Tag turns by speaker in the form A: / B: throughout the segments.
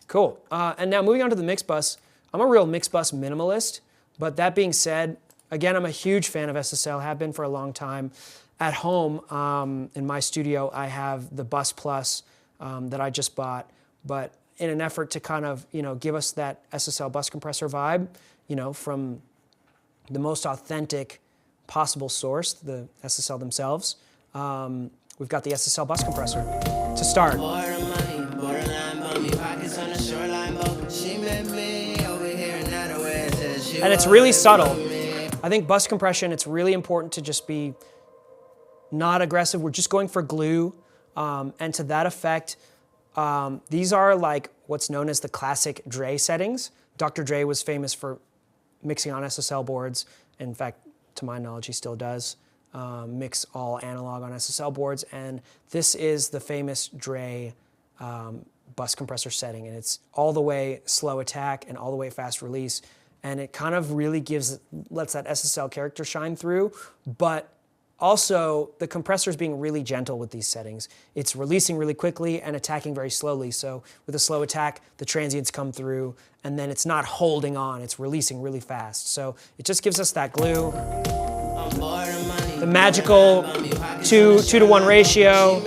A: Cool. And now moving on to the mix bus. I'm a real mix bus minimalist, but that being said, again, I'm a huge fan of SSL, have been for a long time. At home, in my studio, I have the Bus Plus that I just bought, but in an effort to kind of, give us that SSL Bus Compressor vibe, from the most authentic possible source, the SSL themselves, we've got the SSL Bus Compressor to start. And it's really subtle. I think bus compression, it's really important to just be not aggressive. We're just going for glue. And to that effect, these are like what's known as the classic Dre settings. Dr. Dre was famous for mixing on SSL boards. In fact, to my knowledge, he still does mix all analog on SSL boards. And this is the famous Dre bus compressor setting. And it's all the way slow attack and all the way fast release. And it kind of really lets that SSL character shine through, but also the compressor is being really gentle with these settings. It's releasing really quickly and attacking very slowly. So with a slow attack, the transients come through, and then it's not holding on, it's releasing really fast. So it just gives us that glue. The magical 2-to-1 ratio.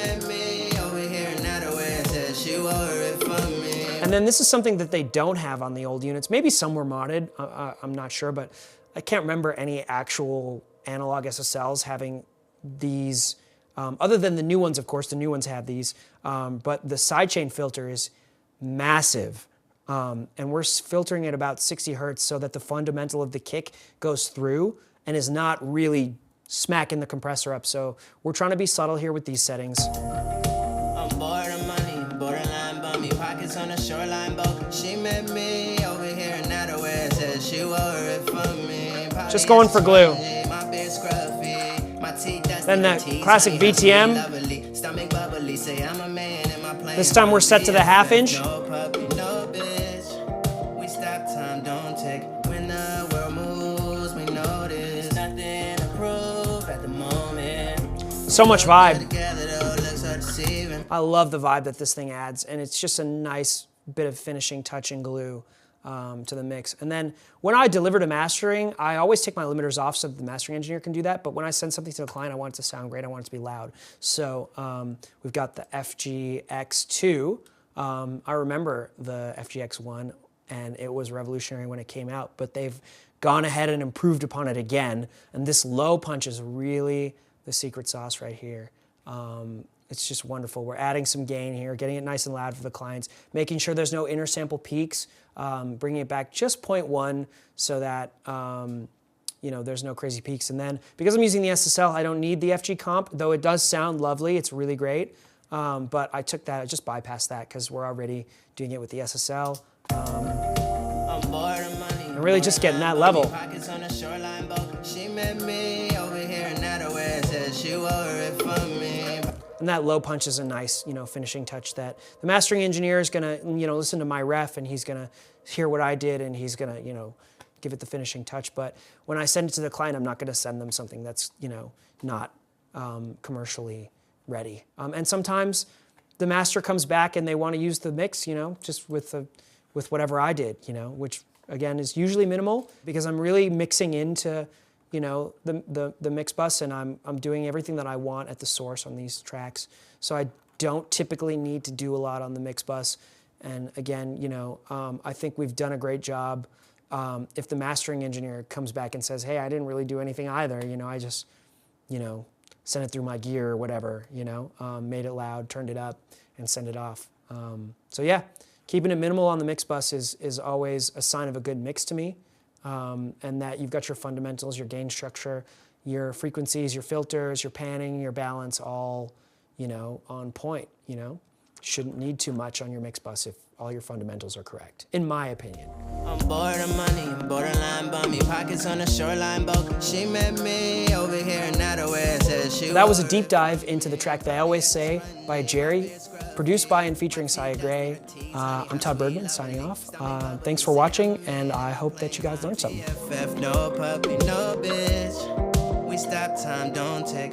A: And then this is something that they don't have on the old units. Maybe some were modded, I'm not sure, but I can't remember any actual analog SSLs having these, other than the new ones, of course, the new ones have these, but the sidechain filter is massive. And we're filtering at about 60 hertz so that the fundamental of the kick goes through and is not really smacking the compressor up. So we're trying to be subtle here with these settings. On a shoreline boat, she met me over here in Nataway, said she wore it for me. Just going for glue. Then that classic VTM. This time we're set to the 1/2 inch. So much vibe. I love the vibe that this thing adds, and it's just a nice bit of finishing touch and glue to the mix. And then when I deliver to mastering, I always take my limiters off so that the mastering engineer can do that, but when I send something to the client, I want it to sound great, I want it to be loud. So we've got the FGX2. I remember the FGX1, and it was revolutionary when it came out, but they've gone ahead and improved upon it again, and this low punch is really the secret sauce right here. It's just wonderful. We're adding some gain here, getting it nice and loud for the clients, making sure there's no inner sample peaks, bringing it back just 0.1 so that there's no crazy peaks. And then because I'm using the SSL, I don't need the FG comp, though it does sound lovely. It's really great. But I took that, I just bypassed that because we're already doing it with the SSL. And really just getting that level. And that low punch is a nice, finishing touch that the mastering engineer is gonna, listen to my ref, and he's gonna hear what I did, and he's gonna, give it the finishing touch. But when I send it to the client, I'm not gonna send them something that's, not commercially ready. And sometimes the master comes back and they want to use the mix, just with whatever I did, which again is usually minimal because I'm really mixing into the mix bus, and I'm doing everything that I want at the source on these tracks. So I don't typically need to do a lot on the mix bus. And again, I think we've done a great job. If the mastering engineer comes back and says, hey, I didn't really do anything either, I just, sent it through my gear or whatever, made it loud, turned it up, and send it off. So yeah, keeping it minimal on the mix bus is always a sign of a good mix to me. And that you've got your fundamentals, your gain structure, your frequencies, your filters, your panning, your balance, all, on point, Shouldn't need too much on your mix bus if all your fundamentals are correct, in my opinion. I'm bored of money, borderline bummy, pockets on the shoreline boat. She met me over here in Nataway, said she. That was a deep dive into the track They Always Say by Jerry, produced by and featuring Saya Gray. I'm Todd Bergman, signing off. Thanks for watching, and I hope that you guys learned something. No puppy, no bitch. We stop time, don't take.